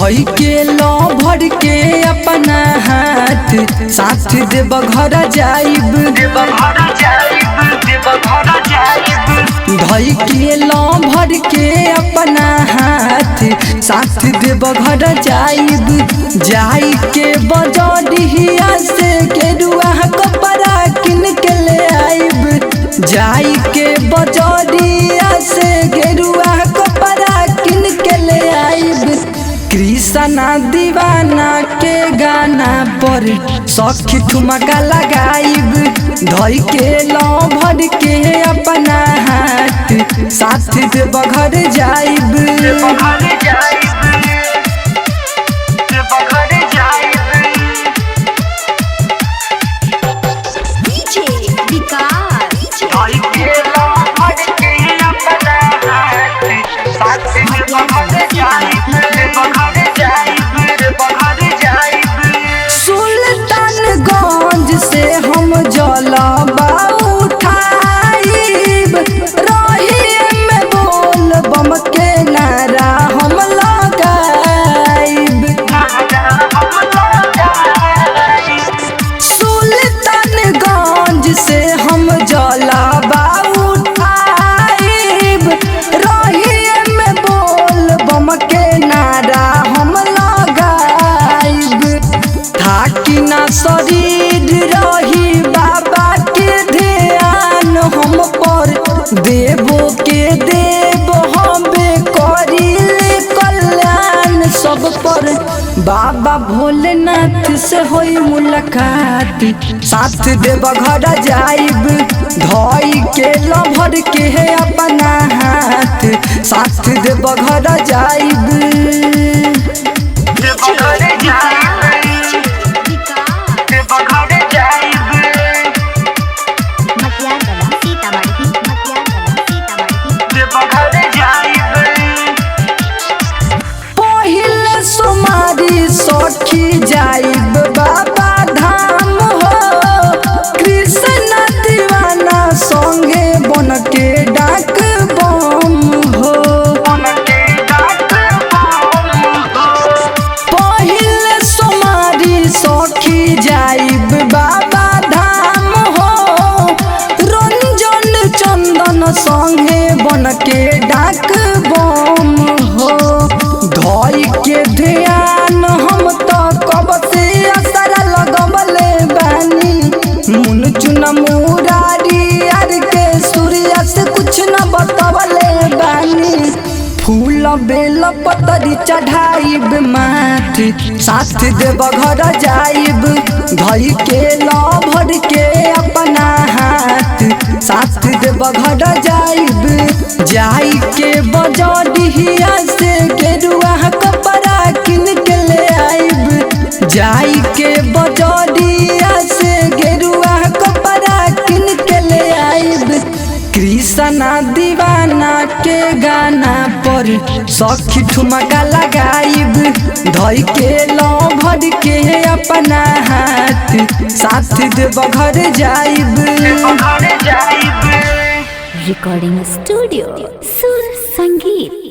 धोई के लो भर के अपना हाथ साथ देव घर जाइब धोई के लो भर के अपना हाथ साथ देव घर जाइब जाई के बजरिया से गेरुआ कपड़ा किन के ले आइब जाई के बजरिया से गेरुआ कपड़ा किन के ले आइब कृष्णा दीवाना के गाना पर सखी ठुमका लगाइब धोई के लो भर के अपना हाथ साथ देव घर जाइब सुल्तानगंज से हम जलवा उठाइब रही में बोल बम के नारा हम लगाइब सुल्तानगंज से हम जलवा उठाइब रही में बोल बम के नारा हम लगाइब थाकी ना शरीर रही बाबा के ध्यान हम पर देवो के देव हमें करिले कल्याण सब पर बाबा भोलेनाथ से होई मुलाकात साथ देव घर जाइब धोई के लभर के है अपना हाथ साथ देव घर जाइब पहिले सोमारी सखी जाइब बाबा धाम हो कृष्ण दीवाना संगे बन के डाक बम हो पहिले सोमारी सखी जाइब बाबा धाम हो रंजन चंदन संगे बन के डाक बम हो धोई के ध्यान हम तो कब से असर लगवले बानी मुन चुन मुरारी यार के सूर्य से कुछ न बतवले बानी फूल बेल पतरी चढ़ाइब माथ साथ देव घर जाइब धोई के लो भर के अपना हाथ साथ देव घर जाइब जाई के बजरिया से गेरुआ कपड़ा किन के ले आइब जाई के बजरिया से गेरुआ कपड़ा किन के ले आइब कृष्णा दीवाना के गाना पर सखी ठुमका लगाइब धोई के लो भर के अपना हाथ साथ देव घर जाइब रिकॉर्डिंग स्टूडियो सुर संगीत।